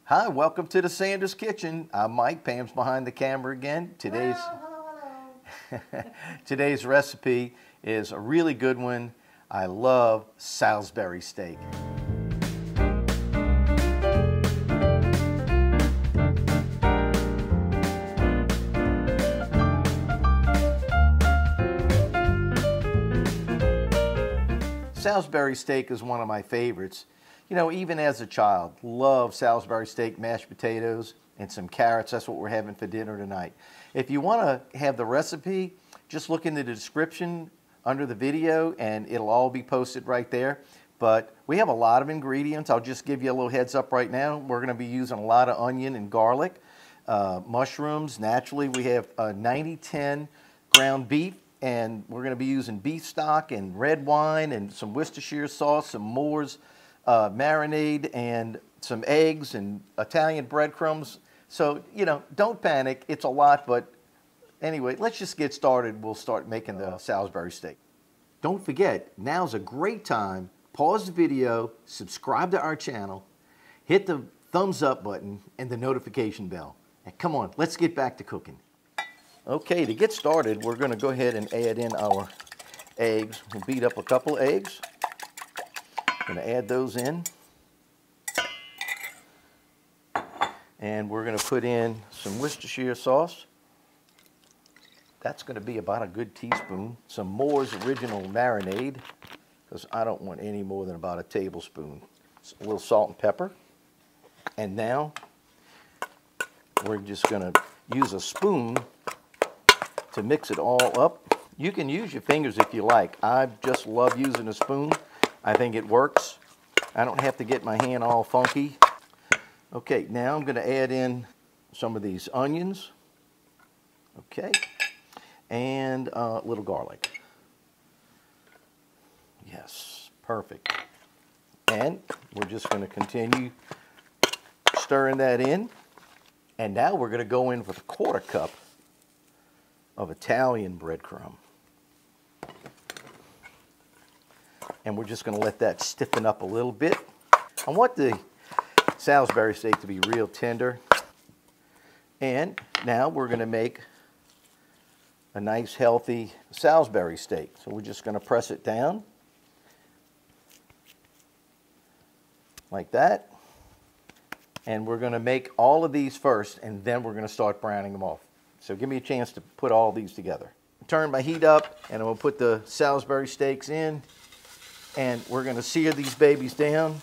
Hi, welcome to the Sanders Kitchen. I'm Mike. Pam's behind the camera again. Today's recipe is a really good one. I love Salisbury steak. Salisbury steak is one of my favorites. You know, even as a child, love Salisbury steak, mashed potatoes, and some carrots. That's what we're having for dinner tonight. If you want to have the recipe, just look in the description under the video and it'll all be posted right there. But we have a lot of ingredients. I'll just give you a little heads up right now. We're going to be using a lot of onion and garlic, mushrooms. Naturally, we have 90-10 ground beef. And we're going to be using beef stock and red wine and some Worcestershire sauce, some Moore's marinade, and some eggs and Italian breadcrumbs. So, you know, don't panic. It's a lot, but anyway, let's just get started. We'll start making the Salisbury steak. Don't forget, now's a great time. Pause the video, subscribe to our channel, hit the thumbs up button and the notification bell. And come on, let's get back to cooking. Okay, to get started, we're going to go ahead and add in our eggs. We'll beat up a couple eggs. Going to add those in. And we're going to put in some Worcestershire sauce. That's going to be about a good teaspoon. Some Moore's original marinade, because I don't want any more than about a tablespoon. A little salt and pepper. And now we're just going to use a spoon to mix it all up. You can use your fingers if you like. I just love using a spoon. I think it works. I don't have to get my hand all funky. Okay, now I'm going to add in some of these onions. Okay, and a little garlic. Yes, perfect. And we're just going to continue stirring that in. And now we're going to go in with a 1/4 cup of Italian breadcrumb. And we're just going to let that stiffen up a little bit. I want the Salisbury steak to be real tender. And now we're going to make a nice healthy Salisbury steak. So we're just going to press it down like that. And we're going to make all of these first and then we're going to start browning them off. So give me a chance to put all these together. Turn my heat up and I'm going to put the Salisbury steaks in and we're going to sear these babies down.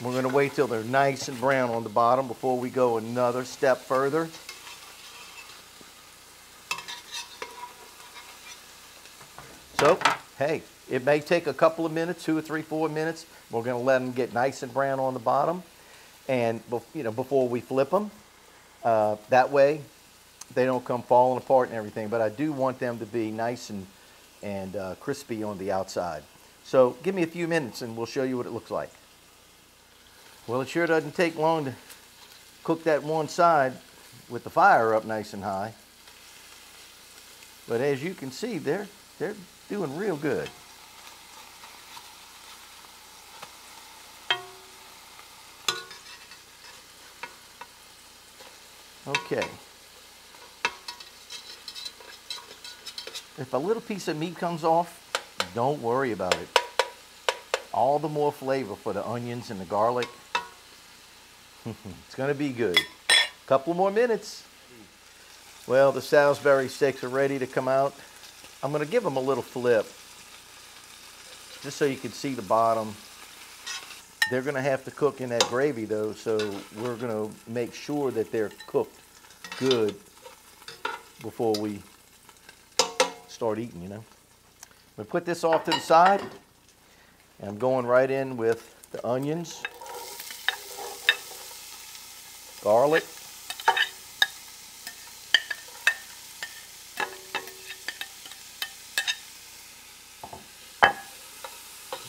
We're going to wait till they're nice and brown on the bottom before we go another step further. So, hey, it may take a couple of minutes, 2 or 3, 4 minutes. We're going to let them get nice and brown on the bottom. And you know, before we flip them, that way they don't come falling apart and everything. But I do want them to be nice and crispy on the outside. So give me a few minutes and we'll show you what it looks like. Well, it sure doesn't take long to cook that one side with the fire up nice and high. But as you can see, they're doing real good. Okay. If a little piece of meat comes off, don't worry about it. All the more flavor for the onions and the garlic. It's going to be good. Couple more minutes. Well, the Salisbury steaks are ready to come out. I'm going to give them a little flip, just so you can see the bottom. They're going to have to cook in that gravy though, so we're going to make sure that they're cooked good before we start eating, you know. We put this off to the side. And I'm going right in with the onions, garlic,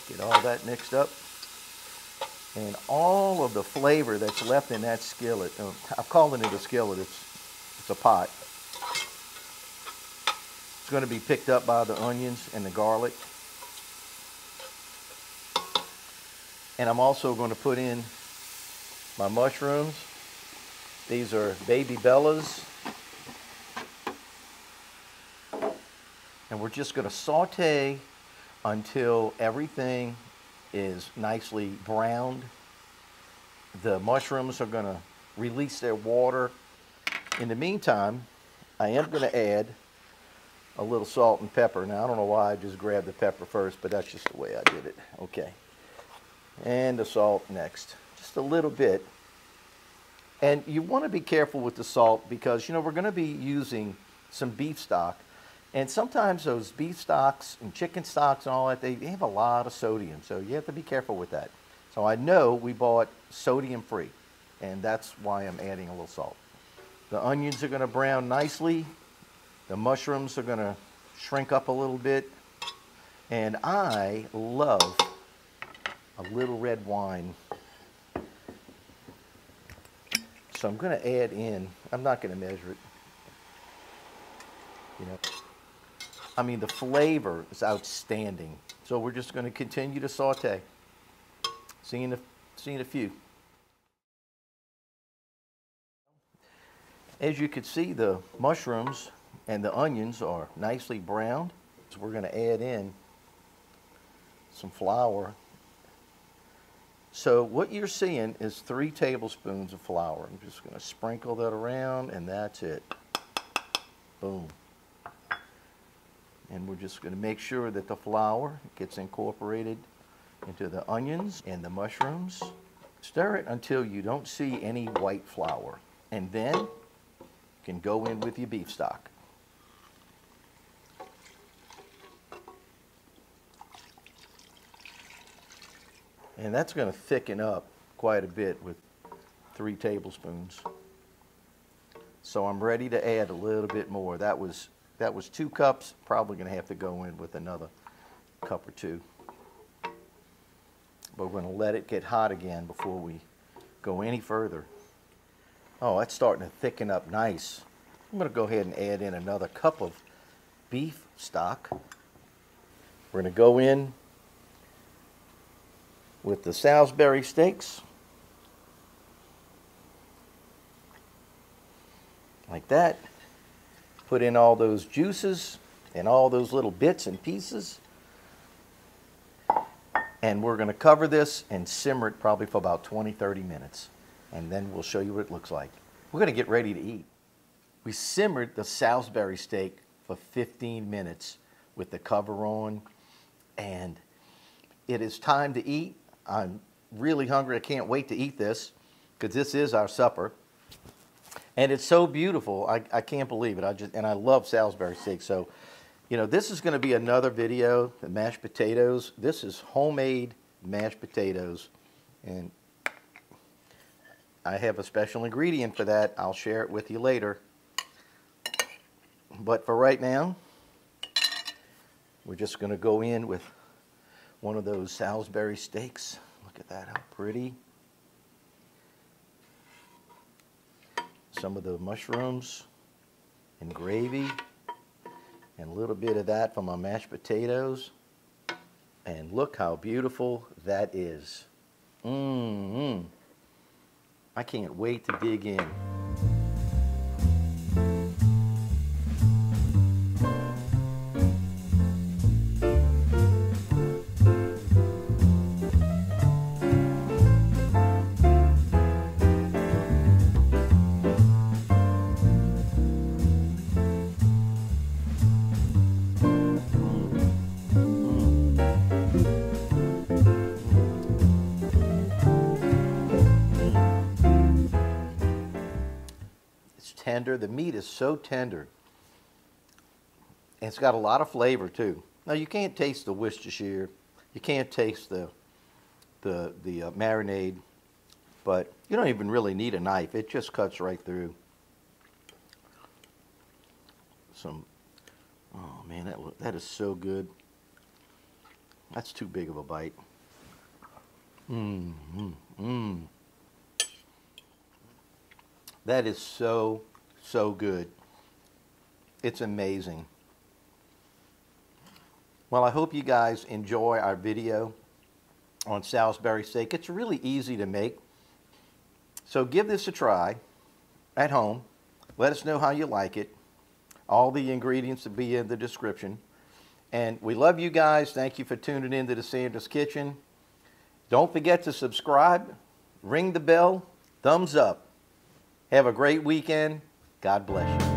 get all that mixed up. And all of the flavor that's left in that skillet, I'm calling it a skillet, it's a pot. It's going to be picked up by the onions and the garlic. And I'm also going to put in my mushrooms. These are baby bellas. And we're just going to saute until everything is nicely browned. The mushrooms are going to release their water. In the meantime, I am going to add a little salt and pepper. Now, I don't know why I just grabbed the pepper first, but that's just the way I did it. Okay. And the salt next. Just a little bit. And you want to be careful with the salt because, you know, we're going to be using some beef stock. And sometimes those beef stocks and chicken stocks and all that, they have a lot of sodium. So you have to be careful with that. So I know we bought sodium free, and that's why I'm adding a little salt. The onions are going to brown nicely. The mushrooms are going to shrink up a little bit. And I love a little red wine. So I'm going to add in, I'm not going to measure it. You know, I mean, the flavor is outstanding. So we're just going to continue to saute. See you in a few. As you can see, the mushrooms and the onions are nicely browned. So we're going to add in some flour. So what you're seeing is 3 tablespoons of flour. I'm just going to sprinkle that around, and that's it. Boom. And we're just going to make sure that the flour gets incorporated into the onions and the mushrooms. Stir it until you don't see any white flour. And then you can go in with your beef stock. And that's going to thicken up quite a bit with 3 tablespoons. So I'm ready to add a little bit more. That was 2 cups. Probably going to have to go in with another cup or 2. But we're going to let it get hot again before we go any further. Oh, that's starting to thicken up nice. I'm going to go ahead and add in another cup of beef stock. We're going to go in with the Salisbury steaks. Like that. Put in all those juices and all those little bits and pieces. And we're going to cover this and simmer it probably for about 20-30 minutes. And then we'll show you what it looks like. We're going to get ready to eat. We simmered the Salisbury steak for 15 minutes with the cover on. And it is time to eat. I'm really hungry. I can't wait to eat this because this is our supper. And it's so beautiful. I can't believe it. I love Salisbury steak. So, you know, this is going to be another video, the mashed potatoes. This is homemade mashed potatoes. And I have a special ingredient for that. I'll share it with you later. But for right now, we're just going to go in with one of those Salisbury steaks. Look at that, how pretty. Some of the mushrooms and gravy. And a little bit of that from our mashed potatoes. And look how beautiful that is. I can't wait to dig in. Tender. The meat is so tender. And it's got a lot of flavor too. Now you can't taste the Worcestershire. You can't taste the marinade, but you don't even really need a knife. It just cuts right through. Oh man, that is so good. That's too big of a bite. That is so good. It's amazing. Well, I hope you guys enjoy our video. on Salisbury steak. It's really easy to make. So give this a try at home. Let us know how you like it. All the ingredients will be in the description. And we love you guys. Thank you for tuning in to the Sandra's Kitchen. Don't forget to subscribe, ring the bell, thumbs up. Have a great weekend. God bless you.